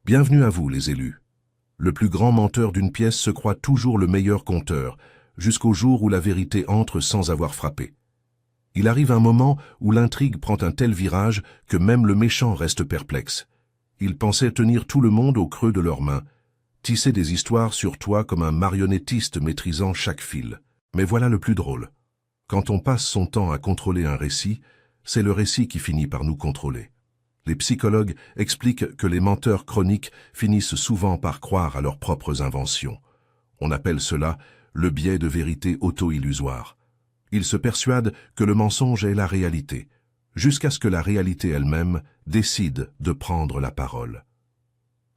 Bienvenue à vous, les élus. Le plus grand menteur d'une pièce se croit toujours le meilleur conteur, jusqu'au jour où la vérité entre sans avoir frappé. Il arrive un moment où l'intrigue prend un tel virage que même le méchant reste perplexe. Ils pensaient tenir tout le monde au creux de leurs mains, tisser des histoires sur toi comme un marionnettiste maîtrisant chaque fil. Mais voilà le plus drôle. Quand on passe son temps à contrôler un récit, c'est le récit qui finit par nous contrôler. Les psychologues expliquent que les menteurs chroniques finissent souvent par croire à leurs propres inventions. On appelle cela le biais de vérité auto-illusoire. Ils se persuadent que le mensonge est la réalité, jusqu'à ce que la réalité elle-même décide de prendre la parole.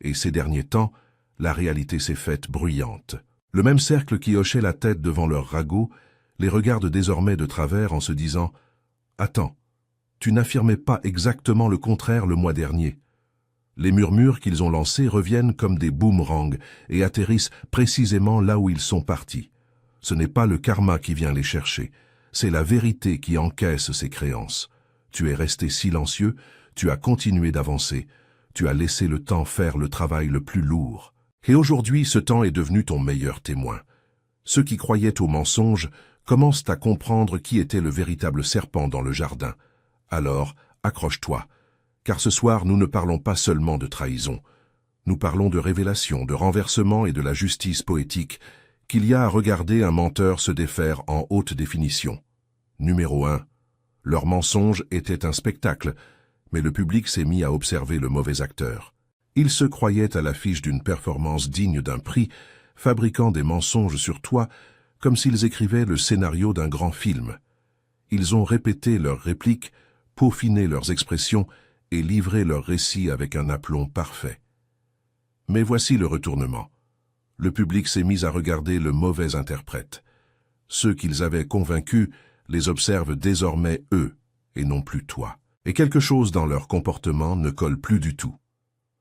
Et ces derniers temps, la réalité s'est faite bruyante. Le même cercle qui hochait la tête devant leur ragot les regarde désormais de travers en se disant « Attends, tu n'affirmais pas exactement le contraire le mois dernier. » Les murmures qu'ils ont lancés reviennent comme des boomerangs et atterrissent précisément là où ils sont partis. Ce n'est pas le karma qui vient les chercher, c'est la vérité qui encaisse ces créances. Tu es resté silencieux, tu as continué d'avancer, tu as laissé le temps faire le travail le plus lourd. Et aujourd'hui, ce temps est devenu ton meilleur témoin. Ceux qui croyaient au mensonge commencent à comprendre qui était le véritable serpent dans le jardin. Alors, accroche-toi, car ce soir nous ne parlons pas seulement de trahison. Nous parlons de révélation, de renversement et de la justice poétique qu'il y a à regarder un menteur se défaire en haute définition. Numéro 1. Leur mensonge était un spectacle, mais le public s'est mis à observer le mauvais acteur. Ils se croyaient à l'affiche d'une performance digne d'un prix, fabriquant des mensonges sur toi comme s'ils écrivaient le scénario d'un grand film. Ils ont répété leurs répliques, peaufiné leurs expressions et livré leur récit avec un aplomb parfait. Mais voici le retournement. Le public s'est mis à regarder le mauvais interprète. Ceux qu'ils avaient convaincus les observent désormais eux, et non plus toi. Et quelque chose dans leur comportement ne colle plus du tout.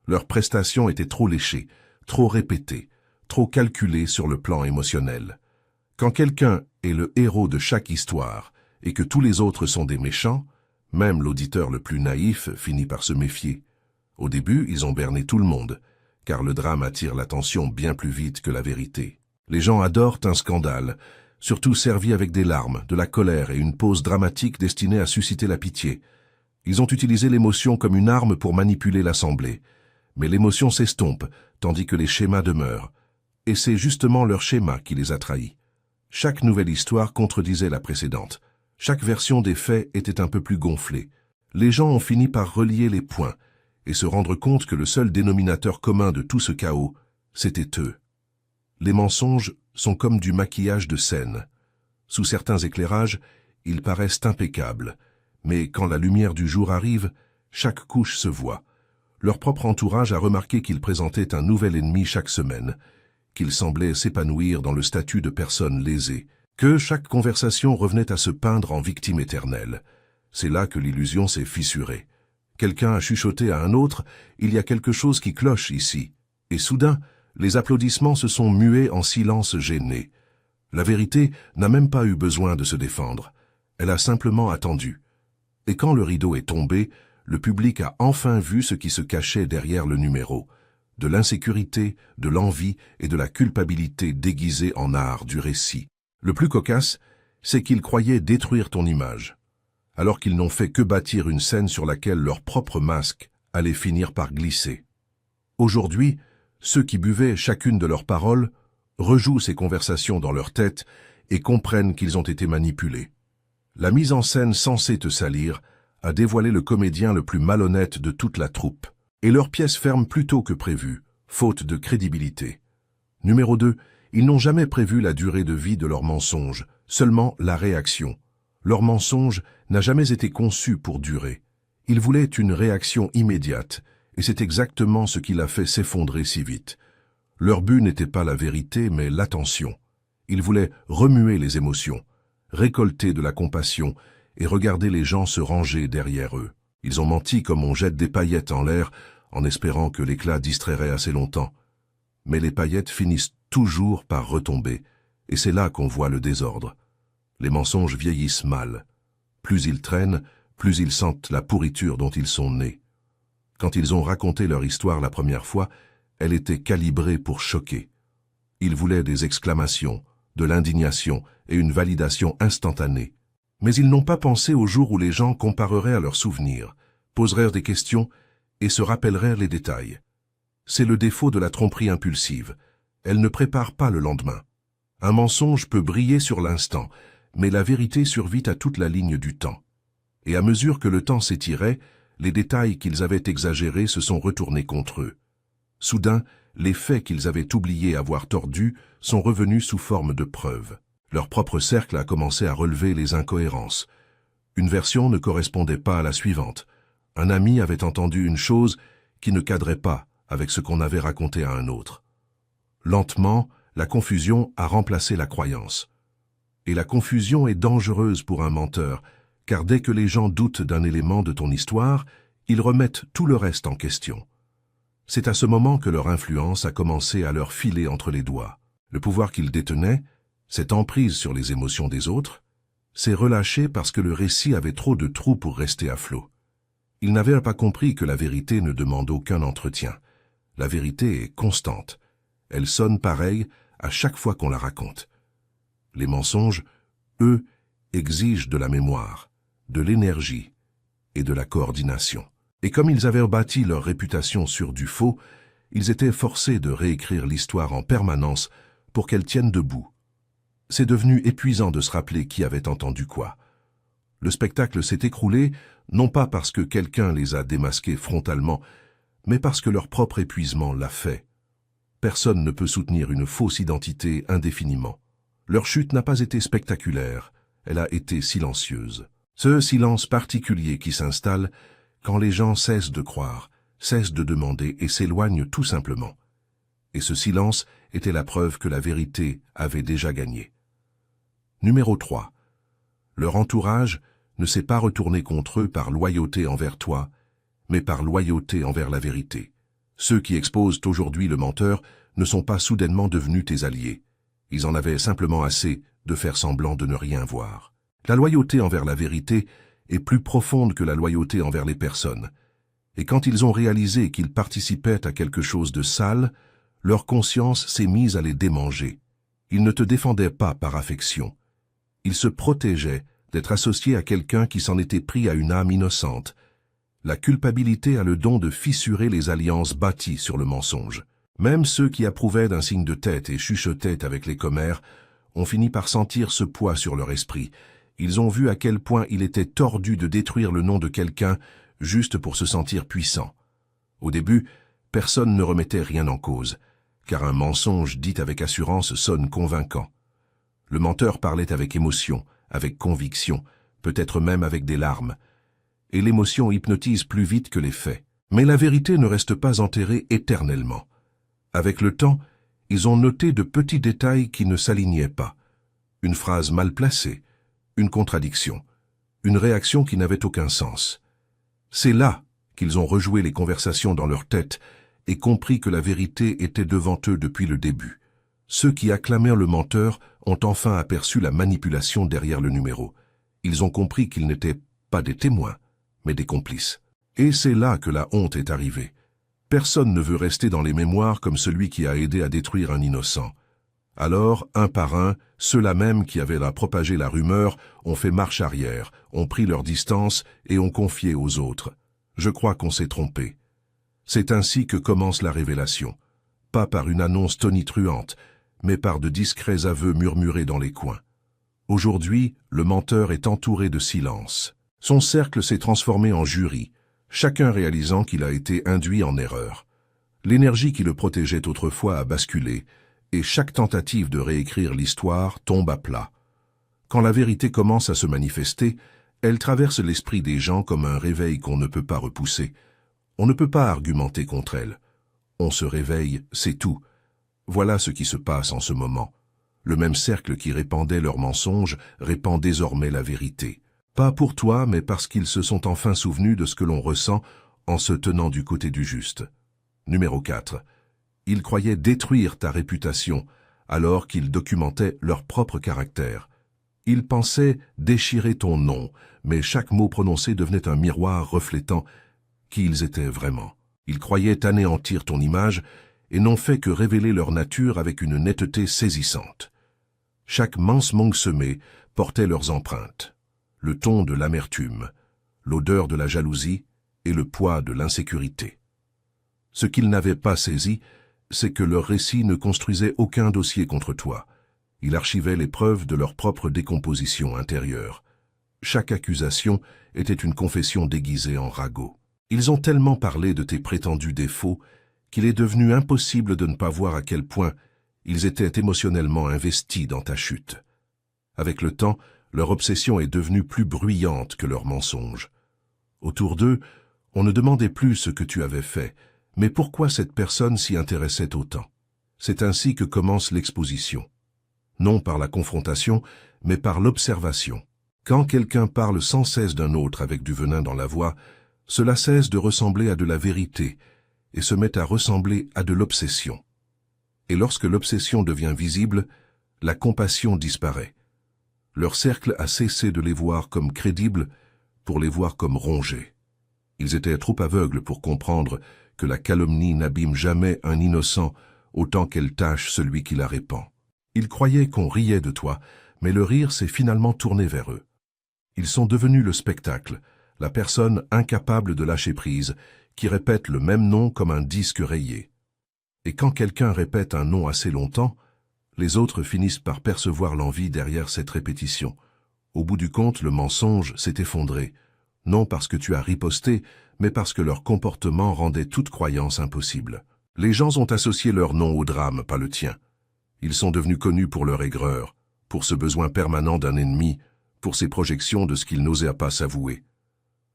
Leurs prestations étaient trop léchées, trop répétées, trop calculées sur le plan émotionnel. Quand quelqu'un est le héros de chaque histoire et que tous les autres sont des méchants, même l'auditeur le plus naïf finit par se méfier. Au début, ils ont berné tout le monde, car le drame attire l'attention bien plus vite que la vérité. Les gens adorent un scandale, surtout servi avec des larmes, de la colère et une pause dramatique destinée à susciter la pitié. Ils ont utilisé l'émotion comme une arme pour manipuler l'assemblée. Mais l'émotion s'estompe, tandis que les schémas demeurent. Et c'est justement leur schéma qui les a trahis. Chaque nouvelle histoire contredisait la précédente. Chaque version des faits était un peu plus gonflée. Les gens ont fini par relier les points et se rendre compte que le seul dénominateur commun de tout ce chaos, c'était eux. Les mensonges sont comme du maquillage de scène. Sous certains éclairages, ils paraissent impeccables, mais quand la lumière du jour arrive, chaque couche se voit. Leur propre entourage a remarqué qu'ils présentaient un nouvel ennemi chaque semaine, qu'ils semblaient s'épanouir dans le statut de personnes lésées, que chaque conversation revenait à se peindre en victime éternelle. C'est là que l'illusion s'est fissurée. Quelqu'un a chuchoté à un autre « Il y a quelque chose qui cloche ici ». Et soudain, les applaudissements se sont mués en silence gêné. La vérité n'a même pas eu besoin de se défendre. Elle a simplement attendu. Et quand le rideau est tombé, le public a enfin vu ce qui se cachait derrière le numéro. De l'insécurité, de l'envie et de la culpabilité déguisées en art du récit. Le plus cocasse, c'est qu'ils croyaient détruire ton image, alors qu'ils n'ont fait que bâtir une scène sur laquelle leur propre masque allait finir par glisser. Aujourd'hui, ceux qui buvaient chacune de leurs paroles rejouent ces conversations dans leur tête et comprennent qu'ils ont été manipulés. La mise en scène censée te salir a dévoilé le comédien le plus malhonnête de toute la troupe, et leur pièce ferme plus tôt que prévu, faute de crédibilité. Numéro 2. Ils n'ont jamais prévu la durée de vie de leur mensonge, seulement la réaction. Leur mensonge n'a jamais été conçu pour durer. Ils voulaient une réaction immédiate, et c'est exactement ce qui l'a fait s'effondrer si vite. Leur but n'était pas la vérité, mais l'attention. Ils voulaient remuer les émotions, récolter de la compassion et regarder les gens se ranger derrière eux. Ils ont menti comme on jette des paillettes en l'air en espérant que l'éclat distrairait assez longtemps. Mais les paillettes finissent toujours par retomber, et c'est là qu'on voit le désordre. Les mensonges vieillissent mal. Plus ils traînent, plus ils sentent la pourriture dont ils sont nés. Quand ils ont raconté leur histoire la première fois, elle était calibrée pour choquer. Ils voulaient des exclamations, de l'indignation et une validation instantanée. Mais ils n'ont pas pensé au jour où les gens compareraient à leurs souvenirs, poseraient des questions et se rappelleraient les détails. C'est le défaut de la tromperie impulsive. Elle ne prépare pas le lendemain. Un mensonge peut briller sur l'instant, mais la vérité survit à toute la ligne du temps. Et à mesure que le temps s'étirait, les détails qu'ils avaient exagérés se sont retournés contre eux. Soudain, les faits qu'ils avaient oubliés avoir tordus sont revenus sous forme de preuves. Leur propre cercle a commencé à relever les incohérences. Une version ne correspondait pas à la suivante. Un ami avait entendu une chose qui ne cadrait pas avec ce qu'on avait raconté à un autre. Lentement, la confusion a remplacé la croyance. Et la confusion est dangereuse pour un menteur, car dès que les gens doutent d'un élément de ton histoire, ils remettent tout le reste en question. C'est à ce moment que leur influence a commencé à leur filer entre les doigts. Le pouvoir qu'ils détenaient, cette emprise sur les émotions des autres, s'est relâché parce que le récit avait trop de trous pour rester à flot. Ils n'avaient pas compris que la vérité ne demande aucun entretien. La vérité est constante. Elle sonne pareil à chaque fois qu'on la raconte. Les mensonges, eux, exigent de la mémoire, de l'énergie et de la coordination. Et comme ils avaient bâti leur réputation sur du faux, ils étaient forcés de réécrire l'histoire en permanence pour qu'elle tienne debout. C'est devenu épuisant de se rappeler qui avait entendu quoi. Le spectacle s'est écroulé, non pas parce que quelqu'un les a démasqués frontalement, mais parce que leur propre épuisement l'a fait. Personne ne peut soutenir une fausse identité indéfiniment. Leur chute n'a pas été spectaculaire, elle a été silencieuse. Ce silence particulier qui s'installe quand les gens cessent de croire, cessent de demander et s'éloignent tout simplement. Et ce silence était la preuve que la vérité avait déjà gagné. Numéro 3. Leur entourage ne s'est pas retourné contre eux par loyauté envers toi, mais par loyauté envers la vérité. Ceux qui exposent aujourd'hui le menteur ne sont pas soudainement devenus tes alliés. Ils en avaient simplement assez de faire semblant de ne rien voir. La loyauté envers la vérité est plus profonde que la loyauté envers les personnes. Et quand ils ont réalisé qu'ils participaient à quelque chose de sale, leur conscience s'est mise à les démanger. Ils ne te défendaient pas par affection. Ils se protégeaient d'être associés à quelqu'un qui s'en était pris à une âme innocente. La culpabilité a le don de fissurer les alliances bâties sur le mensonge. Même ceux qui approuvaient d'un signe de tête et chuchotaient avec les commères ont fini par sentir ce poids sur leur esprit. Ils ont vu à quel point il était tordu de détruire le nom de quelqu'un juste pour se sentir puissant. Au début, personne ne remettait rien en cause, car un mensonge dit avec assurance sonne convaincant. Le menteur parlait avec émotion, avec conviction, peut-être même avec des larmes. Et l'émotion hypnotise plus vite que les faits. Mais la vérité ne reste pas enterrée éternellement. Avec le temps, ils ont noté de petits détails qui ne s'alignaient pas. Une phrase mal placée, une contradiction, une réaction qui n'avait aucun sens. C'est là qu'ils ont rejoué les conversations dans leur tête et compris que la vérité était devant eux depuis le début. Ceux qui acclamèrent le menteur ont enfin aperçu la manipulation derrière le numéro. Ils ont compris qu'ils n'étaient pas des témoins, mais des complices. Et c'est là que la honte est arrivée. Personne ne veut rester dans les mémoires comme celui qui a aidé à détruire un innocent. Alors, un par un, ceux-là même qui avaient propagé la rumeur ont fait marche arrière, ont pris leur distance et ont confié aux autres. Je crois qu'on s'est trompé. C'est ainsi que commence la révélation. Pas par une annonce tonitruante, mais par de discrets aveux murmurés dans les coins. Aujourd'hui, le menteur est entouré de silence. Son cercle s'est transformé en jury, chacun réalisant qu'il a été induit en erreur. L'énergie qui le protégeait autrefois a basculé, et chaque tentative de réécrire l'histoire tombe à plat. Quand la vérité commence à se manifester, elle traverse l'esprit des gens comme un réveil qu'on ne peut pas repousser. On ne peut pas argumenter contre elle. On se réveille, c'est tout. Voilà ce qui se passe en ce moment. Le même cercle qui répandait leurs mensonges répand désormais la vérité. Pas pour toi, mais parce qu'ils se sont enfin souvenus de ce que l'on ressent en se tenant du côté du juste. Numéro 4. Ils croyaient détruire ta réputation, alors qu'ils documentaient leur propre caractère. Ils pensaient déchirer ton nom, mais chaque mot prononcé devenait un miroir reflétant qui ils étaient vraiment. Ils croyaient anéantir ton image et n'ont fait que révéler leur nature avec une netteté saisissante. Chaque mensonge semé portait leurs empreintes, le ton de l'amertume, l'odeur de la jalousie et le poids de l'insécurité. Ce qu'ils n'avaient pas saisi, c'est que leur récit ne construisait aucun dossier contre toi. Il archivait les preuves de leur propre décomposition intérieure. Chaque accusation était une confession déguisée en ragot. Ils ont tellement parlé de tes prétendus défauts qu'il est devenu impossible de ne pas voir à quel point ils étaient émotionnellement investis dans ta chute. Avec le temps, leur obsession est devenue plus bruyante que leurs mensonges. Autour d'eux, on ne demandait plus ce que tu avais fait, mais pourquoi cette personne s'y intéressait autant. C'est ainsi que commence l'exposition. Non par la confrontation, mais par l'observation. Quand quelqu'un parle sans cesse d'un autre avec du venin dans la voix, cela cesse de ressembler à de la vérité et se met à ressembler à de l'obsession. Et lorsque l'obsession devient visible, la compassion disparaît. Leur cercle a cessé de les voir comme crédibles pour les voir comme rongés. Ils étaient trop aveugles pour comprendre que la calomnie n'abîme jamais un innocent autant qu'elle tâche celui qui la répand. Ils croyaient qu'on riait de toi, mais le rire s'est finalement tourné vers eux. Ils sont devenus le spectacle, la personne incapable de lâcher prise, qui répète le même nom comme un disque rayé. Et quand quelqu'un répète un nom assez longtemps, les autres finissent par percevoir l'envie derrière cette répétition. Au bout du compte, le mensonge s'est effondré, non parce que tu as riposté, mais parce que leur comportement rendait toute croyance impossible. Les gens ont associé leur nom au drame, pas le tien. Ils sont devenus connus pour leur aigreur, pour ce besoin permanent d'un ennemi, pour ces projections de ce qu'ils n'osaient pas s'avouer.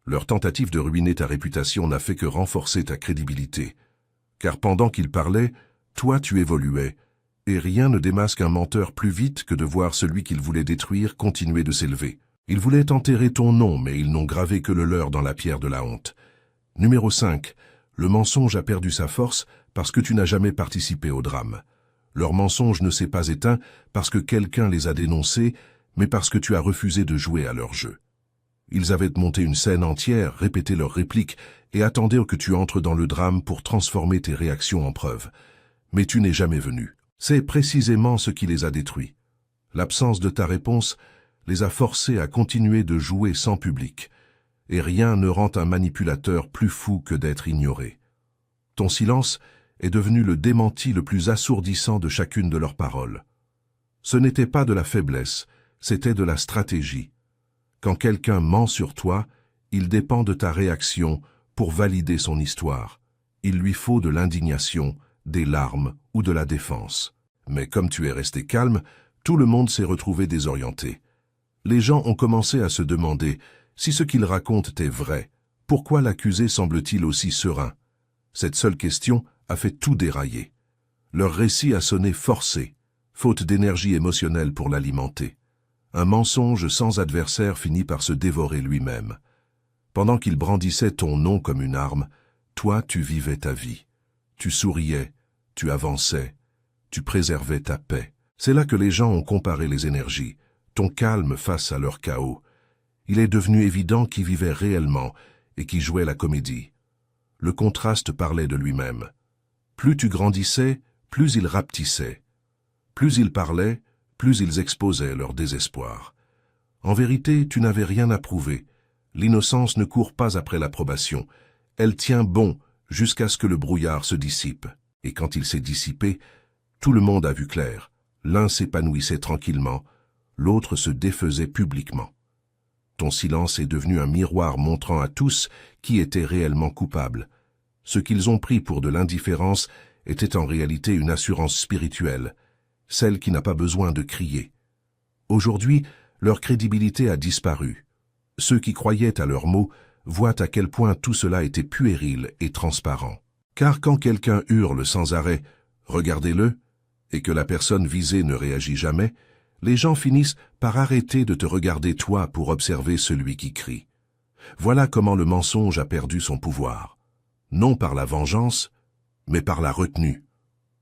Leur tentative de ruiner ta réputation n'a fait que renforcer ta crédibilité. Car pendant qu'ils parlaient, toi tu évoluais, et rien ne démasque un menteur plus vite que de voir celui qu'ils voulaient détruire continuer de s'élever. Ils voulaient enterrer ton nom, mais ils n'ont gravé que le leur dans la pierre de la honte. Numéro 5. Le mensonge a perdu sa force parce que tu n'as jamais participé au drame. Leur mensonge ne s'est pas éteint parce que quelqu'un les a dénoncés, mais parce que tu as refusé de jouer à leur jeu. Ils avaient monté une scène entière, répété leurs répliques et attendaient que tu entres dans le drame pour transformer tes réactions en preuves. Mais tu n'es jamais venu. C'est précisément ce qui les a détruits. L'absence de ta réponse les a forcés à continuer de jouer sans public. Et rien ne rend un manipulateur plus fou que d'être ignoré. Ton silence est devenu le démenti le plus assourdissant de chacune de leurs paroles. Ce n'était pas de la faiblesse, c'était de la stratégie. Quand quelqu'un ment sur toi, il dépend de ta réaction pour valider son histoire. Il lui faut de l'indignation, des larmes ou de la défense. Mais comme tu es resté calme, tout le monde s'est retrouvé désorienté. Les gens ont commencé à se demander si ce qu'il raconte est vrai. Pourquoi l'accusé semble-t-il aussi serein? Cette seule question a fait tout dérailler. Leur récit a sonné forcé, faute d'énergie émotionnelle pour l'alimenter. Un mensonge sans adversaire finit par se dévorer lui-même. Pendant qu'il brandissait ton nom comme une arme, toi tu vivais ta vie. Tu souriais, tu avançais, tu préservais ta paix. C'est là que les gens ont comparé les énergies, ton calme face à leur chaos. Il est devenu évident qui vivait réellement et qui jouait la comédie. Le contraste parlait de lui-même. Plus tu grandissais, plus ils rapetissaient. Plus ils parlaient, plus ils exposaient leur désespoir. En vérité, tu n'avais rien à prouver. L'innocence ne court pas après l'approbation. Elle tient bon jusqu'à ce que le brouillard se dissipe. Et quand il s'est dissipé, tout le monde a vu clair. L'un s'épanouissait tranquillement, l'autre se défaisait publiquement. Ton silence est devenu un miroir montrant à tous qui était réellement coupable. Ce qu'ils ont pris pour de l'indifférence était en réalité une assurance spirituelle, celle qui n'a pas besoin de crier. Aujourd'hui, leur crédibilité a disparu. Ceux qui croyaient à leurs mots voient à quel point tout cela était puéril et transparent. Car quand quelqu'un hurle sans arrêt « Regardez-le » et que la personne visée ne réagit jamais, les gens finissent par arrêter de te regarder toi pour observer celui qui crie. Voilà comment le mensonge a perdu son pouvoir. Non par la vengeance, mais par la retenue.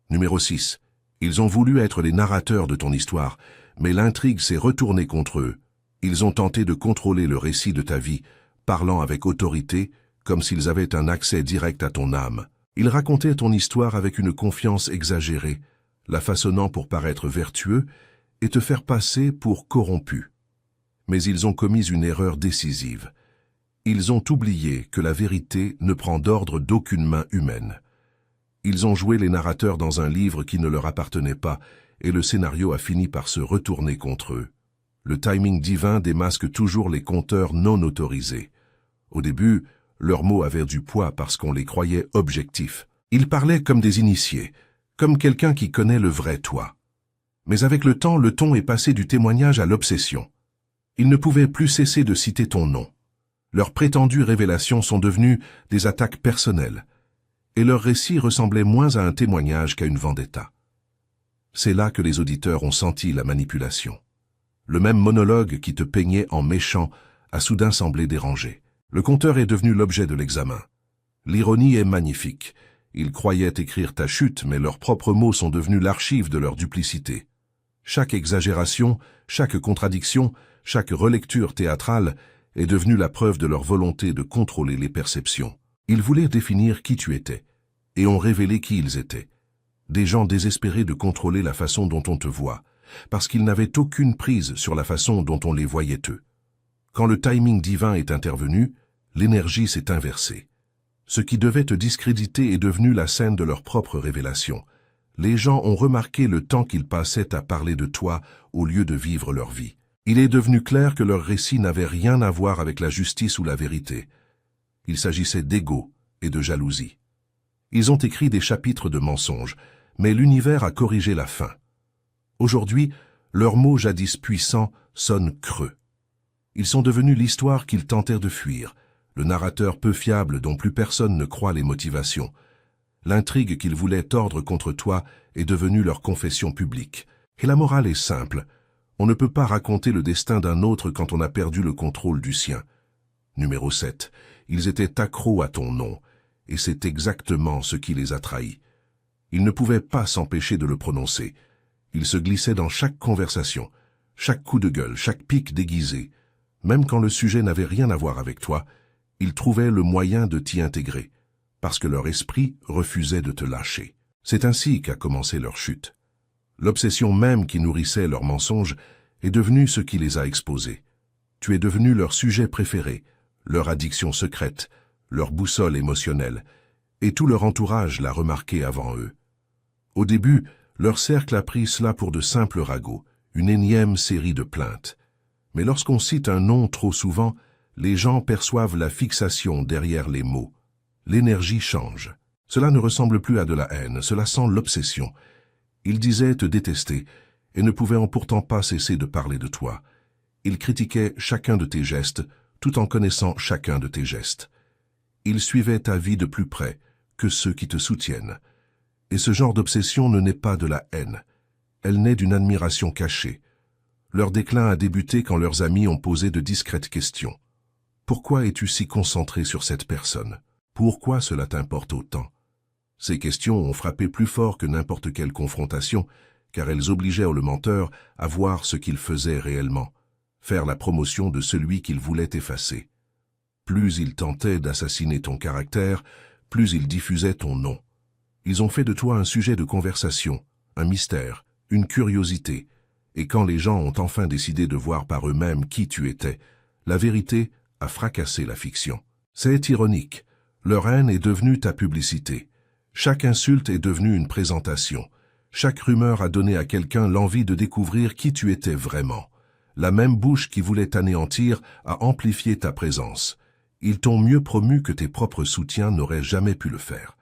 Numéro 6. Ils ont voulu être les narrateurs de ton histoire, mais l'intrigue s'est retournée contre eux. Ils ont tenté de contrôler le récit de ta vie, parlant avec autorité, comme s'ils avaient un accès direct à ton âme. Ils racontaient ton histoire avec une confiance exagérée, la façonnant pour paraître vertueux et te faire passer pour corrompu. Mais ils ont commis une erreur décisive. Ils ont oublié que la vérité ne prend d'ordre d'aucune main humaine. Ils ont joué les narrateurs dans un livre qui ne leur appartenait pas, et le scénario a fini par se retourner contre eux. Le timing divin démasque toujours les conteurs non autorisés. Au début, leurs mots avaient du poids parce qu'on les croyait objectifs. Ils parlaient comme des initiés, comme quelqu'un qui connaît le vrai toi. Mais avec le temps, le ton est passé du témoignage à l'obsession. Ils ne pouvaient plus cesser de citer ton nom. Leurs prétendues révélations sont devenues des attaques personnelles, et leurs récits ressemblaient moins à un témoignage qu'à une vendetta. C'est là que les auditeurs ont senti la manipulation. Le même monologue qui te peignait en méchant a soudain semblé dérangé. Le conteur est devenu l'objet de l'examen. L'ironie est magnifique. Ils croyaient écrire ta chute, mais leurs propres mots sont devenus l'archive de leur duplicité. Chaque exagération, chaque contradiction, chaque relecture théâtrale est devenue la preuve de leur volonté de contrôler les perceptions. Ils voulaient définir qui tu étais, et ont révélé qui ils étaient. Des gens désespérés de contrôler la façon dont on te voit, parce qu'ils n'avaient aucune prise sur la façon dont on les voyait eux. Quand le timing divin est intervenu, l'énergie s'est inversée. Ce qui devait te discréditer est devenu la scène de leur propre révélation. Les gens ont remarqué le temps qu'ils passaient à parler de toi au lieu de vivre leur vie. Il est devenu clair que leur récit n'avait rien à voir avec la justice ou la vérité. Il s'agissait d'ego et de jalousie. Ils ont écrit des chapitres de mensonges, mais l'univers a corrigé la fin. Aujourd'hui, leurs mots jadis puissants sonnent creux. Ils sont devenus l'histoire qu'ils tentèrent de fuir, le narrateur peu fiable dont plus personne ne croit les motivations. L'intrigue qu'ils voulaient tordre contre toi est devenue leur confession publique. Et la morale est simple. On ne peut pas raconter le destin d'un autre quand on a perdu le contrôle du sien. Numéro 7. Ils étaient accros à ton nom, et c'est exactement ce qui les a trahis. Ils ne pouvaient pas s'empêcher de le prononcer. Ils se glissaient dans chaque conversation, chaque coup de gueule, chaque pique déguisé. Même quand le sujet n'avait rien à voir avec toi, ils trouvaient le moyen de t'y intégrer, parce que leur esprit refusait de te lâcher. C'est ainsi qu'a commencé leur chute. L'obsession même qui nourrissait leurs mensonges est devenue ce qui les a exposés. Tu es devenu leur sujet préféré, leur addiction secrète, leur boussole émotionnelle, et tout leur entourage l'a remarqué avant eux. Au début, leur cercle a pris cela pour de simples ragots, une énième série de plaintes. Mais lorsqu'on cite un nom trop souvent, les gens perçoivent la fixation derrière les mots. L'énergie change. Cela ne ressemble plus à de la haine, cela sent l'obsession. Ils disaient te détester et ne pouvaient pourtant pas cesser de parler de toi. Ils critiquaient chacun de tes gestes, tout en connaissant chacun de tes gestes. Ils suivaient ta vie de plus près que ceux qui te soutiennent. Et ce genre d'obsession ne naît pas de la haine. Elle naît d'une admiration cachée. Leur déclin a débuté quand leurs amis ont posé de discrètes questions. Pourquoi es-tu si concentré sur cette personne? Pourquoi cela t'importe autant? Ces questions ont frappé plus fort que n'importe quelle confrontation, car elles obligeaient le menteur à voir ce qu'il faisait réellement, faire la promotion de celui qu'il voulait effacer. Plus ils tentaient d'assassiner ton caractère, plus ils diffusaient ton nom. Ils ont fait de toi un sujet de conversation, un mystère, une curiosité, et quand les gens ont enfin décidé de voir par eux-mêmes qui tu étais, la vérité a fracassé la fiction. C'est ironique, leur haine est devenue ta publicité. Chaque insulte est devenue une présentation. Chaque rumeur a donné à quelqu'un l'envie de découvrir qui tu étais vraiment. La même bouche qui voulait t'anéantir a amplifié ta présence. Ils t'ont mieux promu que tes propres soutiens n'auraient jamais pu le faire.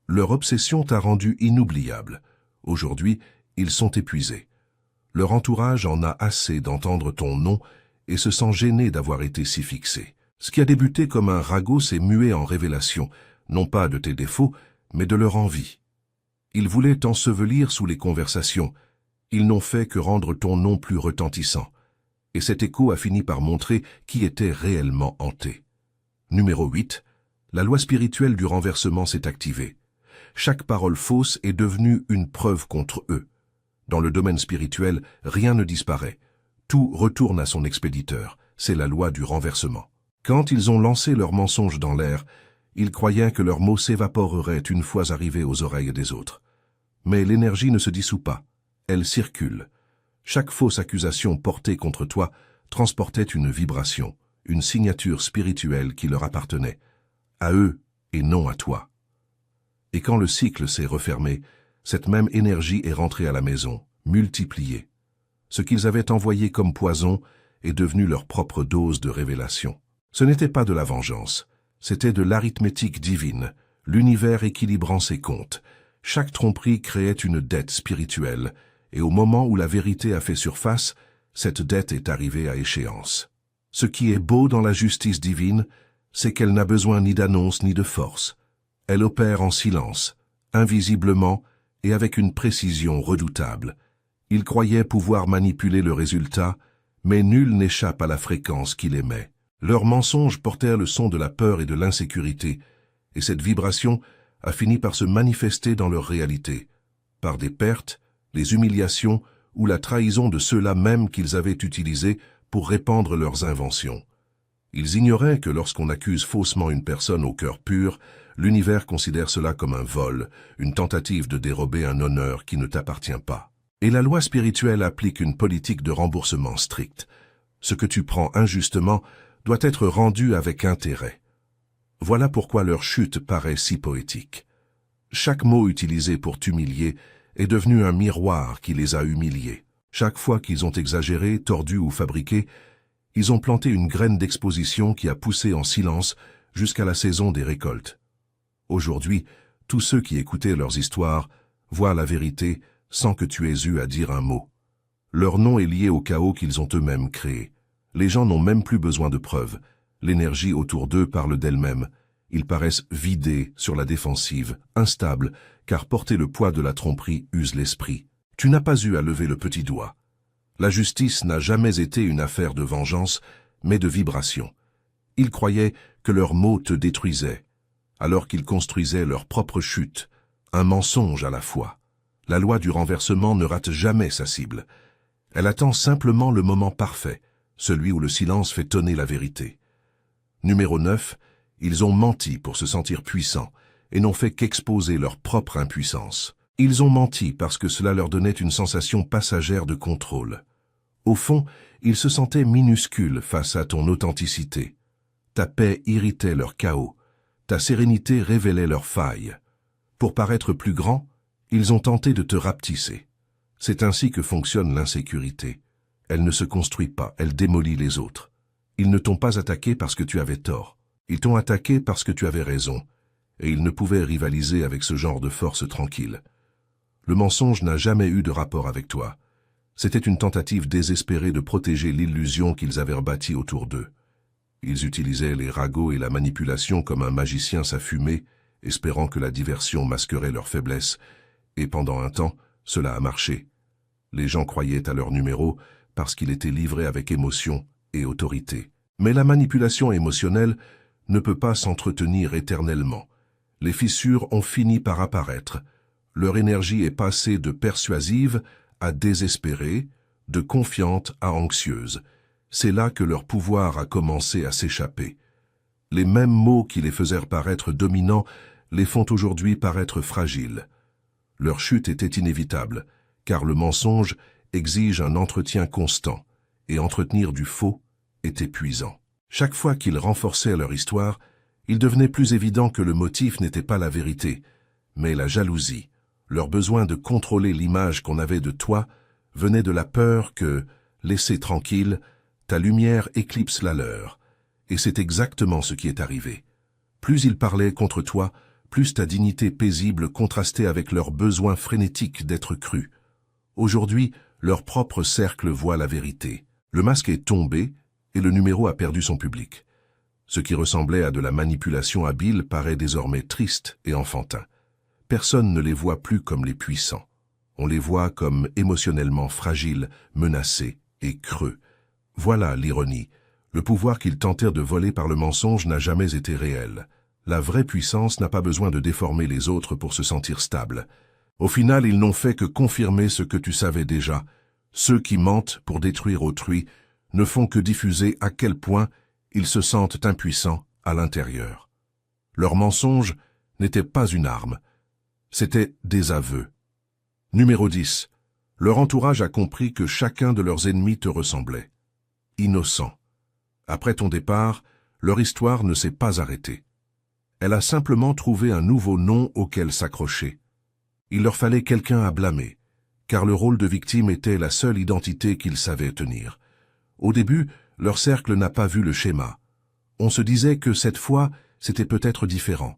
Leur obsession t'a rendu inoubliable. Aujourd'hui, ils sont épuisés. Leur entourage en a assez d'entendre ton nom et se sent gêné d'avoir été si fixé. Ce qui a débuté comme un ragot s'est mué en révélation, non pas de tes défauts, mais de leur envie. Ils voulaient t'ensevelir sous les conversations. Ils n'ont fait que rendre ton nom plus retentissant. Et cet écho a fini par montrer qui était réellement hanté. Numéro 8. La loi spirituelle du renversement s'est activée. Chaque parole fausse est devenue une preuve contre eux. Dans le domaine spirituel, rien ne disparaît. Tout retourne à son expéditeur. C'est la loi du renversement. Quand ils ont lancé leurs mensonges dans l'air, ils croyaient que leurs mots s'évaporeraient une fois arrivés aux oreilles des autres. Mais l'énergie ne se dissout pas, elle circule. Chaque fausse accusation portée contre toi transportait une vibration, une signature spirituelle qui leur appartenait, à eux et non à toi. Et quand le cycle s'est refermé, cette même énergie est rentrée à la maison, multipliée. Ce qu'ils avaient envoyé comme poison est devenu leur propre dose de révélation. Ce n'était pas de la vengeance, c'était de l'arithmétique divine, l'univers équilibrant ses comptes. Chaque tromperie créait une dette spirituelle, et au moment où la vérité a fait surface, cette dette est arrivée à échéance. Ce qui est beau dans la justice divine, c'est qu'elle n'a besoin ni d'annonce ni de force. Elle opère en silence, invisiblement et avec une précision redoutable. Ils croyaient pouvoir manipuler le résultat, mais nul n'échappe à la fréquence qu'il émet. Leurs mensonges portèrent le son de la peur et de l'insécurité, et cette vibration a fini par se manifester dans leur réalité, par des pertes, les humiliations ou la trahison de ceux-là même qu'ils avaient utilisés pour répandre leurs inventions. Ils ignoraient que lorsqu'on accuse faussement une personne au cœur pur, l'univers considère cela comme un vol, une tentative de dérober un honneur qui ne t'appartient pas. Et la loi spirituelle applique une politique de remboursement stricte. Ce que tu prends injustement doit être rendu avec intérêt. Voilà pourquoi leur chute paraît si poétique. Chaque mot utilisé pour t'humilier est devenu un miroir qui les a humiliés. Chaque fois qu'ils ont exagéré, tordu ou fabriqué, ils ont planté une graine d'exposition qui a poussé en silence jusqu'à la saison des récoltes. Aujourd'hui, tous ceux qui écoutaient leurs histoires voient la vérité sans que tu aies eu à dire un mot. Leur nom est lié au chaos qu'ils ont eux-mêmes créé. Les gens n'ont même plus besoin de preuves. L'énergie autour d'eux parle d'elle-même. Ils paraissent vidés, sur la défensive, instables, car porter le poids de la tromperie use l'esprit. Tu n'as pas eu à lever le petit doigt. La justice n'a jamais été une affaire de vengeance, mais de vibration. Ils croyaient que leurs mots te détruisaient, alors qu'ils construisaient leur propre chute, un mensonge à la fois. La loi du renversement ne rate jamais sa cible. Elle attend simplement le moment parfait, celui où le silence fait tonner la vérité. Numéro 9, ils ont menti pour se sentir puissants et n'ont fait qu'exposer leur propre impuissance. Ils ont menti parce que cela leur donnait une sensation passagère de contrôle. Au fond, ils se sentaient minuscules face à ton authenticité. Ta paix irritait leur chaos, ta sérénité révélait leurs failles. Pour paraître plus grands, ils ont tenté de te rapetisser. C'est ainsi que fonctionne l'insécurité. Elle ne se construit pas, elle démolit les autres. Ils ne t'ont pas attaqué parce que tu avais tort. Ils t'ont attaqué parce que tu avais raison. Et ils ne pouvaient rivaliser avec ce genre de force tranquille. Le mensonge n'a jamais eu de rapport avec toi. C'était une tentative désespérée de protéger l'illusion qu'ils avaient rebâtie autour d'eux. Ils utilisaient les ragots et la manipulation comme un magicien sa fumée, espérant que la diversion masquerait leur faiblesse. Et pendant un temps, cela a marché. Les gens croyaient à leur numéro parce qu'il était livré avec émotion et autorité. Mais la manipulation émotionnelle ne peut pas s'entretenir éternellement. Les fissures ont fini par apparaître. Leur énergie est passée de persuasive à désespérée, de confiante à anxieuse. C'est là que leur pouvoir a commencé à s'échapper. Les mêmes mots qui les faisaient paraître dominants les font aujourd'hui paraître fragiles. Leur chute était inévitable, car le mensonge exige un entretien constant, et entretenir du faux est épuisant. Chaque fois qu'ils renforçaient leur histoire, il devenait plus évident que le motif n'était pas la vérité, mais la jalousie. Leur besoin de contrôler l'image qu'on avait de toi venait de la peur que, laissée tranquille, ta lumière éclipse la leur. Et c'est exactement ce qui est arrivé. Plus ils parlaient contre toi, plus ta dignité paisible contrastait avec leur besoin frénétique d'être cru. Aujourd'hui, leur propre cercle voit la vérité. Le masque est tombé et le numéro a perdu son public. Ce qui ressemblait à de la manipulation habile paraît désormais triste et enfantin. Personne ne les voit plus comme les puissants. On les voit comme émotionnellement fragiles, menacés et creux. Voilà l'ironie. Le pouvoir qu'ils tentèrent de voler par le mensonge n'a jamais été réel. La vraie puissance n'a pas besoin de déformer les autres pour se sentir stable. Au final, ils n'ont fait que confirmer ce que tu savais déjà. Ceux qui mentent pour détruire autrui ne font que diffuser à quel point Ils se sentent impuissants à l'intérieur. Leur mensonge n'était pas une arme, c'était des aveux. Numéro 10. Leur entourage a compris que chacun de leurs ennemis te ressemblait. Innocent. Après ton départ, leur histoire ne s'est pas arrêtée. Elle a simplement trouvé un nouveau nom auquel s'accrocher. Il leur fallait quelqu'un à blâmer, car le rôle de victime était la seule identité qu'ils savaient tenir. Au début, leur cercle n'a pas vu le schéma. On se disait que cette fois, c'était peut-être différent.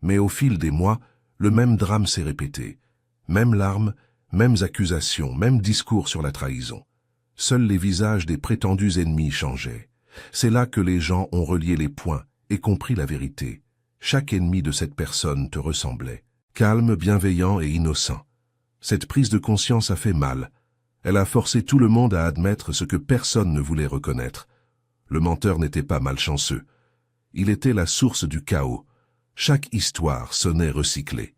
Mais au fil des mois, le même drame s'est répété. Mêmes larmes, mêmes accusations, mêmes discours sur la trahison. Seuls les visages des prétendus ennemis changeaient. C'est là que les gens ont relié les points et compris la vérité. Chaque ennemi de cette personne te ressemblait. Calme, bienveillant et innocent. Cette prise de conscience a fait mal. Elle a forcé tout le monde à admettre ce que personne ne voulait reconnaître. Le menteur n'était pas malchanceux. Il était la source du chaos. Chaque histoire sonnait recyclée.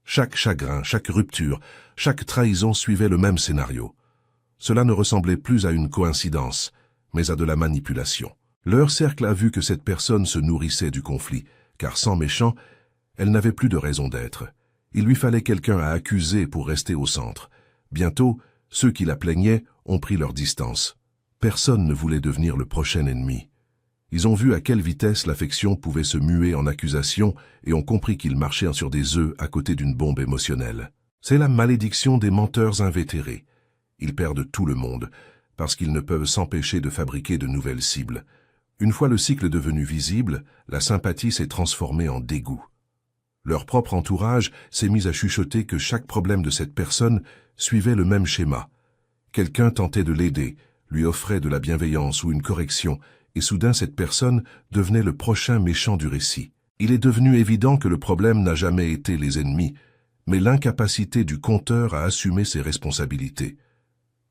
Chaque chagrin, chaque rupture, chaque trahison suivait le même scénario. Cela ne ressemblait plus à une coïncidence, mais à de la manipulation. Leur cercle a vu que cette personne se nourrissait du conflit, car sans méchant, elle n'avait plus de raison d'être. Il lui fallait quelqu'un à accuser pour rester au centre. Bientôt, ceux qui la plaignaient ont pris leur distance. Personne ne voulait devenir le prochain ennemi. Ils ont vu à quelle vitesse l'affection pouvait se muer en accusation et ont compris qu'ils marchaient sur des œufs à côté d'une bombe émotionnelle. C'est la malédiction des menteurs invétérés. Ils perdent tout le monde, parce qu'ils ne peuvent s'empêcher de fabriquer de nouvelles cibles. Une fois le cycle devenu visible, la sympathie s'est transformée en dégoût. Leur propre entourage s'est mis à chuchoter que chaque problème de cette personne suivait le même schéma. Quelqu'un tentait de l'aider, lui offrait de la bienveillance ou une correction, et soudain cette personne devenait le prochain méchant du récit. Il est devenu évident que le problème n'a jamais été les ennemis, mais l'incapacité du conteur à assumer ses responsabilités.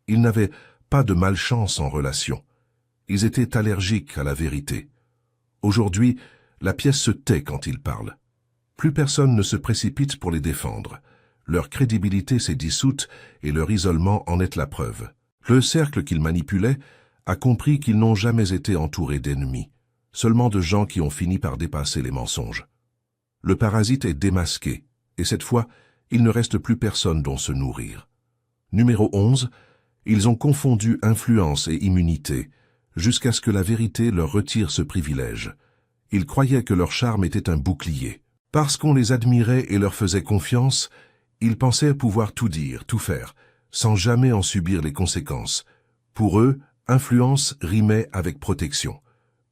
Ils n'avaient pas de malchance en relation. Ils étaient allergiques à la vérité. Aujourd'hui, la pièce se tait quand ils parlent. Plus personne ne se précipite pour les défendre. Leur crédibilité s'est dissoute et leur isolement en est la preuve. Le cercle qu'ils manipulaient a compris qu'ils n'ont jamais été entourés d'ennemis, seulement de gens qui ont fini par dépasser les mensonges. Le parasite est démasqué, et cette fois, il ne reste plus personne dont se nourrir. Numéro 11, ils ont confondu influence et immunité, jusqu'à ce que la vérité leur retire ce privilège. Ils croyaient que leur charme était un bouclier. Parce qu'on les admirait et leur faisait confiance, ils pensaient pouvoir tout dire, tout faire, sans jamais en subir les conséquences. Pour eux, influence rimait avec protection.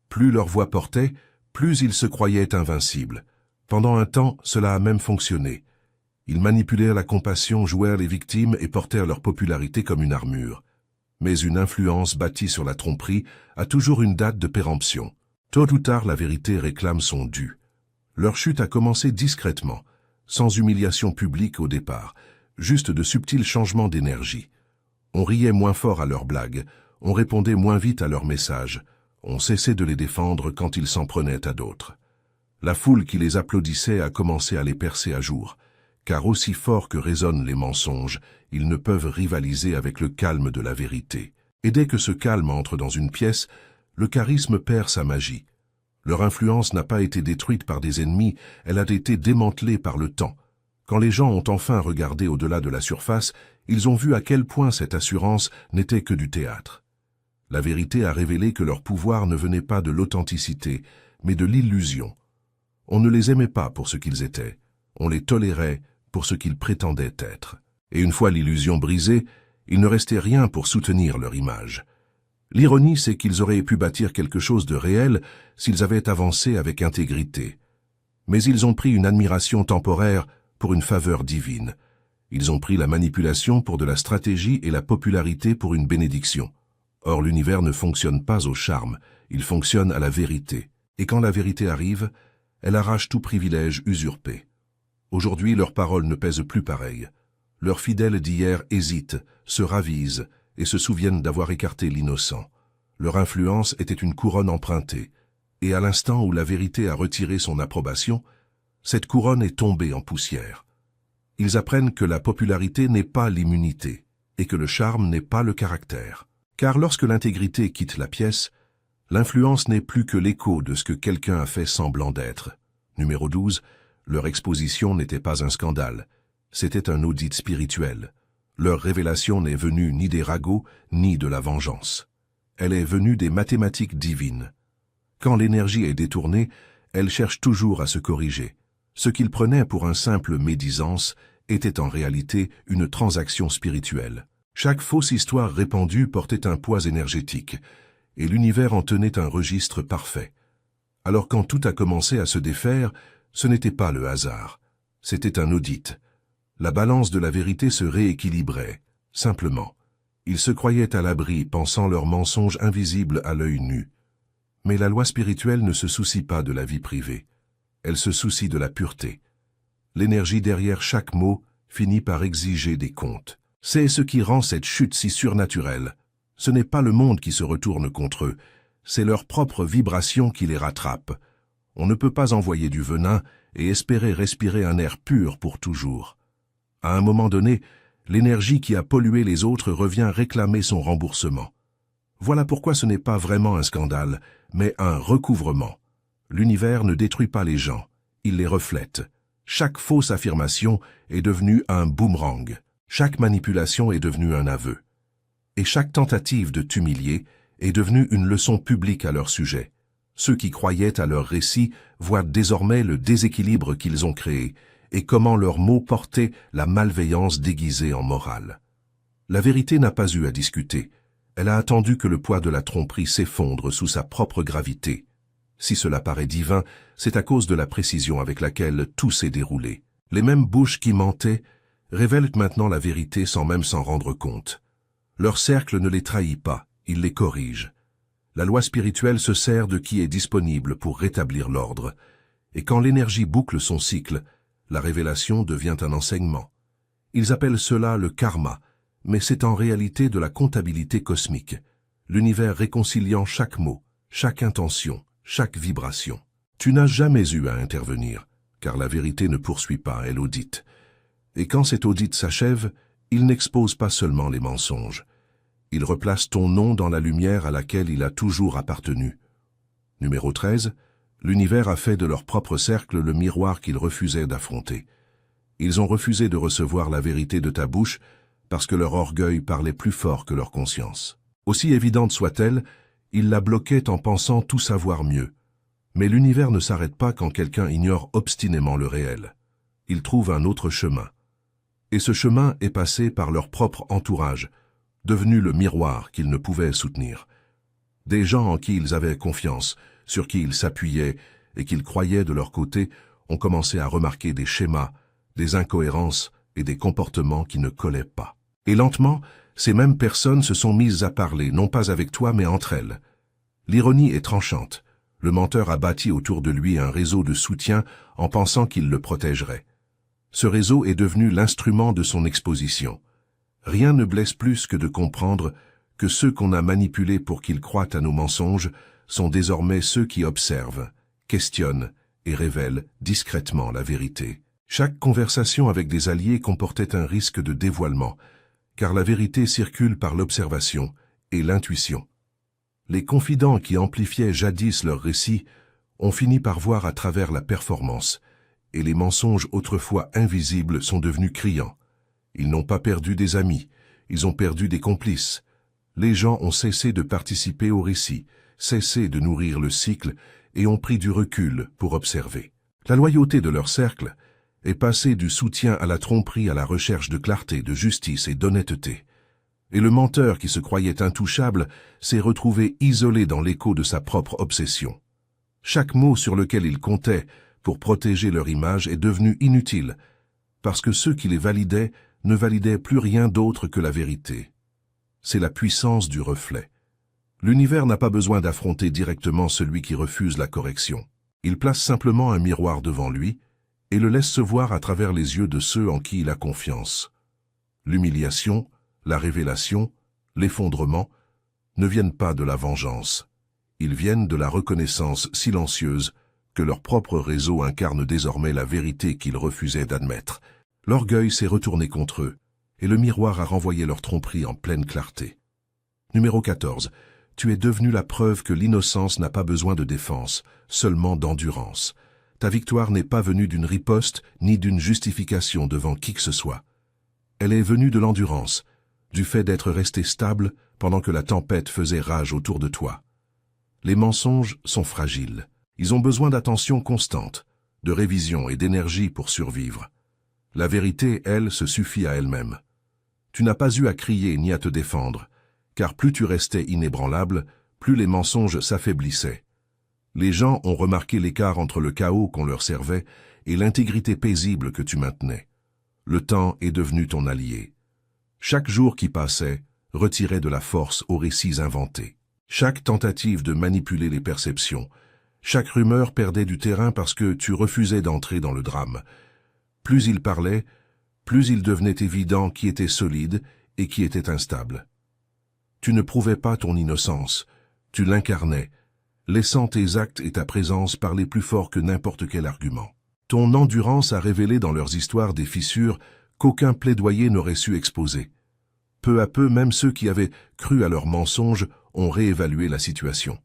Plus leur voix portait, plus ils se croyaient invincibles. Pendant un temps, cela a même fonctionné. Ils manipulèrent la compassion, jouèrent les victimes et portèrent leur popularité comme une armure. Mais une influence bâtie sur la tromperie a toujours une date de péremption. Tôt ou tard, la vérité réclame son dû. Leur chute a commencé discrètement, sans humiliation publique au départ, juste de subtils changements d'énergie. On riait moins fort à leurs blagues, on répondait moins vite à leurs messages, on cessait de les défendre quand ils s'en prenaient à d'autres. La foule qui les applaudissait a commencé à les percer à jour, car aussi fort que résonnent les mensonges, ils ne peuvent rivaliser avec le calme de la vérité. Et dès que ce calme entre dans une pièce, le charisme perd sa magie. Leur influence n'a pas été détruite par des ennemis, elle a été démantelée par le temps. Quand les gens ont enfin regardé au-delà de la surface, ils ont vu à quel point cette assurance n'était que du théâtre. La vérité a révélé que leur pouvoir ne venait pas de l'authenticité, mais de l'illusion. On ne les aimait pas pour ce qu'ils étaient, on les tolérait pour ce qu'ils prétendaient être. Et une fois l'illusion brisée, il ne restait rien pour soutenir leur image. L'ironie, c'est qu'ils auraient pu bâtir quelque chose de réel s'ils avaient avancé avec intégrité. Mais ils ont pris une admiration temporaire pour une faveur divine. Ils ont pris la manipulation pour de la stratégie et la popularité pour une bénédiction. Or, l'univers ne fonctionne pas au charme, il fonctionne à la vérité. Et quand la vérité arrive, elle arrache tout privilège usurpé. Aujourd'hui, leurs paroles ne pèsent plus pareil. Leurs fidèles d'hier hésitent, se ravisent et se souviennent d'avoir écarté l'innocent. Leur influence était une couronne empruntée, et à l'instant où la vérité a retiré son approbation, cette couronne est tombée en poussière. Ils apprennent que la popularité n'est pas l'immunité, et que le charme n'est pas le caractère. Car lorsque l'intégrité quitte la pièce, L'influence n'est plus que l'écho de ce que quelqu'un a fait semblant d'être. Numéro 12. Leur exposition n'était pas un scandale. C'était un audit spirituel. Leur révélation n'est venue ni des ragots, ni de la vengeance. Elle est venue des mathématiques divines. Quand l'énergie est détournée, elle cherche toujours à se corriger. Ce qu'ils prenaient pour un simple médisance était en réalité une transaction spirituelle. Chaque fausse histoire répandue portait un poids énergétique, et l'univers en tenait un registre parfait. Alors quand tout a commencé à se défaire, ce n'était pas le hasard, c'était un audit. La balance de la vérité se rééquilibrait, simplement. Ils se croyaient à l'abri, pensant leurs mensonges invisibles à l'œil nu. Mais la loi spirituelle ne se soucie pas de la vie privée. Elle se soucie de la pureté. L'énergie derrière chaque mot finit par exiger des comptes. C'est ce qui rend cette chute si surnaturelle. Ce n'est pas le monde qui se retourne contre eux, c'est leur propre vibration qui les rattrape. On ne peut pas envoyer du venin et espérer respirer un air pur pour toujours. À un moment donné, l'énergie qui a pollué les autres revient réclamer son remboursement. Voilà pourquoi ce n'est pas vraiment un scandale, mais un recouvrement. L'univers ne détruit pas les gens, il les reflète. Chaque fausse affirmation est devenue un boomerang. Chaque manipulation est devenue un aveu. Et chaque tentative de t'humilier est devenue une leçon publique à leur sujet. Ceux qui croyaient à leur récit voient désormais le déséquilibre qu'ils ont créé et comment leurs mots portaient la malveillance déguisée en morale. La vérité n'a pas eu à discuter. Elle a attendu que le poids de la tromperie s'effondre sous sa propre gravité. Si cela paraît divin, c'est à cause de la précision avec laquelle tout s'est déroulé. Les mêmes bouches qui mentaient révèlent maintenant la vérité sans même s'en rendre compte. Leur cercle ne les trahit pas, il les corrige. La loi spirituelle se sert de qui est disponible pour rétablir l'ordre. Et quand l'énergie boucle son cycle, la révélation devient un enseignement. Ils appellent cela le karma, mais c'est en réalité de la comptabilité cosmique, l'univers réconciliant chaque mot, chaque intention, chaque vibration. Tu n'as jamais eu à intervenir, car la vérité ne poursuit pas, elle audite. Et quand cet audit s'achève, il n'expose pas seulement les mensonges. Il replace ton nom dans la lumière à laquelle il a toujours appartenu. Numéro 13. L'univers a fait de leur propre cercle le miroir qu'ils refusaient d'affronter. Ils ont refusé de recevoir la vérité de ta bouche parce que leur orgueil parlait plus fort que leur conscience. Aussi évidente soit-elle, ils la bloquaient en pensant tout savoir mieux. Mais l'univers ne s'arrête pas quand quelqu'un ignore obstinément le réel. Il trouve un autre chemin. Et ce chemin est passé par leur propre entourage, devenu le miroir qu'ils ne pouvaient soutenir. Des gens en qui ils avaient confiance, sur qui ils s'appuyaient et qu'ils croyaient de leur côté, ont commencé à remarquer des schémas, des incohérences et des comportements qui ne collaient pas. Et lentement, ces mêmes personnes se sont mises à parler, non pas avec toi mais entre elles. L'ironie est tranchante. Le menteur a bâti autour de lui un réseau de soutien en pensant qu'il le protégerait. Ce réseau est devenu l'instrument de son exposition. Rien ne blesse plus que de comprendre que ceux qu'on a manipulés pour qu'ils croient à nos mensonges sont désormais ceux qui observent, questionnent et révèlent discrètement la vérité. Chaque conversation avec des alliés comportait un risque de dévoilement, car la vérité circule par l'observation et l'intuition. Les confidents qui amplifiaient jadis leurs récits ont fini par voir à travers la performance, et les mensonges autrefois invisibles sont devenus criants. Ils n'ont pas perdu des amis, ils ont perdu des complices. Les gens ont cessé de participer au récit, cessé de nourrir le cycle et ont pris du recul pour observer. La loyauté de leur cercle est passée du soutien à la tromperie à la recherche de clarté, de justice et d'honnêteté. Et le menteur qui se croyait intouchable s'est retrouvé isolé dans l'écho de sa propre obsession. Chaque mot sur lequel il comptait pour protéger leur image est devenu inutile, parce que ceux qui les validaient ne validaient plus rien d'autre que la vérité. C'est la puissance du reflet. L'univers n'a pas besoin d'affronter directement celui qui refuse la correction. Il place simplement un miroir devant lui et le laisse se voir à travers les yeux de ceux en qui il a confiance. L'humiliation, la révélation, l'effondrement ne viennent pas de la vengeance. Ils viennent de la reconnaissance silencieuse que leur propre réseau incarne désormais la vérité qu'ils refusaient d'admettre. L'orgueil s'est retourné contre eux, et le miroir a renvoyé leur tromperie en pleine clarté. Numéro 14. tu es devenu la preuve que l'innocence n'a pas besoin de défense, seulement d'endurance. Ta victoire n'est pas venue d'une riposte ni d'une justification devant qui que ce soit. Elle est venue de l'endurance, du fait d'être resté stable pendant que la tempête faisait rage autour de toi. Les mensonges sont fragiles. Ils ont besoin d'attention constante, de révision et d'énergie pour survivre. La vérité, elle, se suffit à elle-même. Tu n'as pas eu à crier ni à te défendre, car plus tu restais inébranlable, plus les mensonges s'affaiblissaient. Les gens ont remarqué l'écart entre le chaos qu'on leur servait et l'intégrité paisible que tu maintenais. Le temps est devenu ton allié. Chaque jour qui passait retirait de la force aux récits inventés. Chaque tentative de manipuler les perceptions, chaque rumeur perdait du terrain parce que tu refusais d'entrer dans le drame. Plus il parlait, plus il devenait évident qui était solide et qui était instable. Tu ne prouvais pas ton innocence, tu l'incarnais, laissant tes actes et ta présence parler plus fort que n'importe quel argument. Ton endurance a révélé dans leurs histoires des fissures qu'aucun plaidoyer n'aurait su exposer. Peu à peu, même ceux qui avaient cru à leurs mensonges ont réévalué la situation.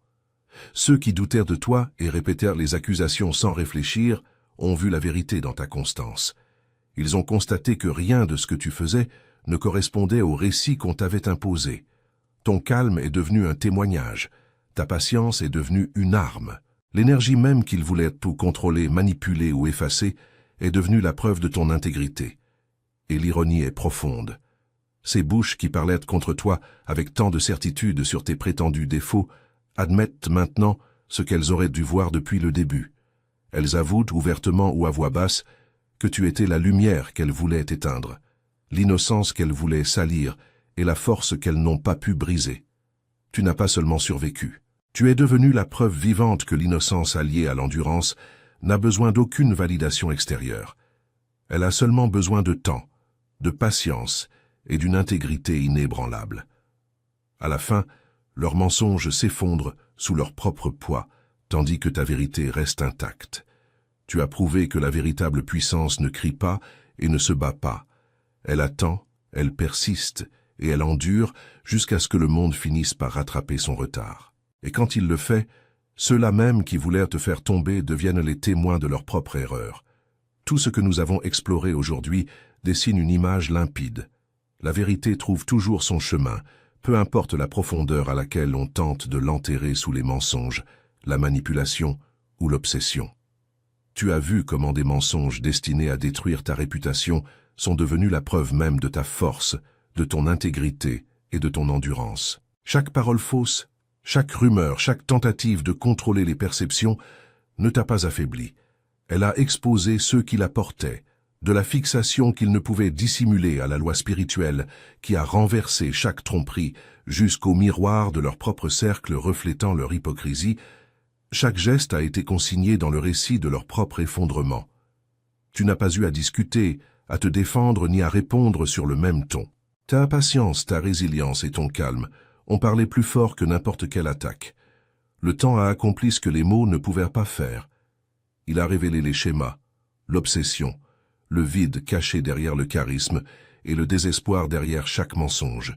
Ceux qui doutèrent de toi et répétèrent les accusations sans réfléchir ont vu la vérité dans ta constance. Ils ont constaté que rien de ce que tu faisais ne correspondait au récit qu'on t'avait imposé. Ton calme est devenu un témoignage, ta patience est devenue une arme. L'énergie même qu'ils voulaient tout contrôler, manipuler ou effacer est devenue la preuve de ton intégrité. Et l'ironie est profonde. Ces bouches qui parlaient contre toi avec tant de certitude sur tes prétendus défauts admettent maintenant ce qu'elles auraient dû voir depuis le début. Elles avouent ouvertement ou à voix basse que tu étais la lumière qu'elles voulaient éteindre, l'innocence qu'elles voulaient salir et la force qu'elles n'ont pas pu briser. Tu n'as pas seulement survécu. Tu es devenu la preuve vivante que l'innocence alliée à l'endurance n'a besoin d'aucune validation extérieure. Elle a seulement besoin de temps, de patience et d'une intégrité inébranlable. À la fin, leurs mensonges s'effondrent sous leur propre poids, tandis que ta vérité reste intacte. Tu as prouvé que la véritable puissance ne crie pas et ne se bat pas. Elle attend, elle persiste et elle endure jusqu'à ce que le monde finisse par rattraper son retard. Et quand il le fait, ceux-là même qui voulaient te faire tomber deviennent les témoins de leur propre erreur. Tout ce que nous avons exploré aujourd'hui dessine une image limpide. La vérité trouve toujours son chemin, peu importe la profondeur à laquelle on tente de l'enterrer sous les mensonges, la manipulation ou l'obsession. Tu as vu comment des mensonges destinés à détruire ta réputation sont devenus la preuve même de ta force, de ton intégrité et de ton endurance. Chaque parole fausse, chaque rumeur, chaque tentative de contrôler les perceptions ne t'a pas affaibli. Elle a exposé ceux qui la portaient, de la fixation qu'ils ne pouvaient dissimuler à la loi spirituelle qui a renversé chaque tromperie jusqu'au miroir de leur propre cercle reflétant leur hypocrisie. Chaque geste a été consigné dans le récit de leur propre effondrement. Tu n'as pas eu à discuter, à te défendre ni à répondre sur le même ton. Ta patience, ta résilience et ton calme ont parlé plus fort que n'importe quelle attaque. Le temps a accompli ce que les mots ne pouvaient pas faire. Il a révélé les schémas, l'obsession, le vide caché derrière le charisme et le désespoir derrière chaque mensonge.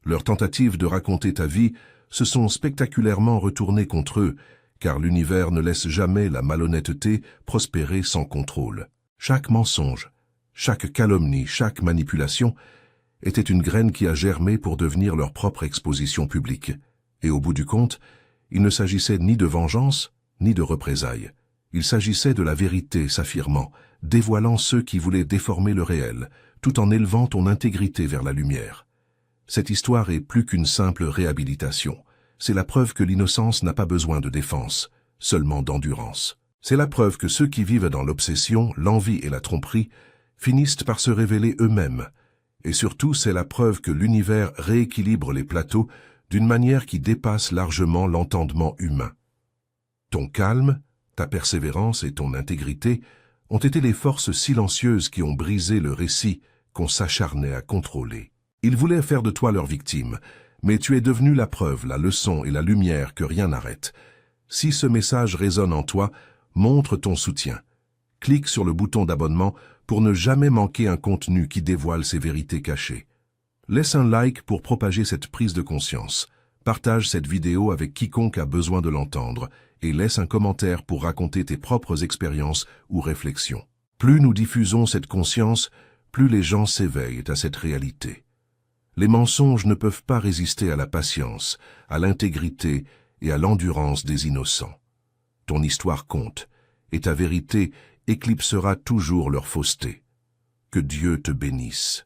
Leurs tentatives de raconter ta vie se sont spectaculairement retournées contre eux, car l'univers ne laisse jamais la malhonnêteté prospérer sans contrôle. Chaque mensonge, chaque calomnie, chaque manipulation était une graine qui a germé pour devenir leur propre exposition publique. Et au bout du compte, il ne s'agissait ni de vengeance, ni de représailles. Il s'agissait de la vérité s'affirmant, dévoilant ceux qui voulaient déformer le réel, tout en élevant ton intégrité vers la lumière. Cette histoire est plus qu'une simple réhabilitation. C'est la preuve que l'innocence n'a pas besoin de défense, seulement d'endurance. C'est la preuve que ceux qui vivent dans l'obsession, l'envie et la tromperie finissent par se révéler eux-mêmes. Et surtout, c'est la preuve que l'univers rééquilibre les plateaux d'une manière qui dépasse largement l'entendement humain. Ton calme, ta persévérance et ton intégrité ont été les forces silencieuses qui ont brisé le récit qu'on s'acharnait à contrôler. Ils voulaient faire de toi leur victime, mais tu es devenu la preuve, la leçon et la lumière que rien n'arrête. Si ce message résonne en toi, montre ton soutien. Clique sur le bouton d'abonnement pour ne jamais manquer un contenu qui dévoile ces vérités cachées. Laisse un like pour propager cette prise de conscience. Partage cette vidéo avec quiconque a besoin de l'entendre et laisse un commentaire pour raconter tes propres expériences ou réflexions. Plus nous diffusons cette conscience, plus les gens s'éveillent à cette réalité. Les mensonges ne peuvent pas résister à la patience, à l'intégrité et à l'endurance des innocents. Ton histoire compte, et ta vérité éclipsera toujours leur fausseté. Que Dieu te bénisse.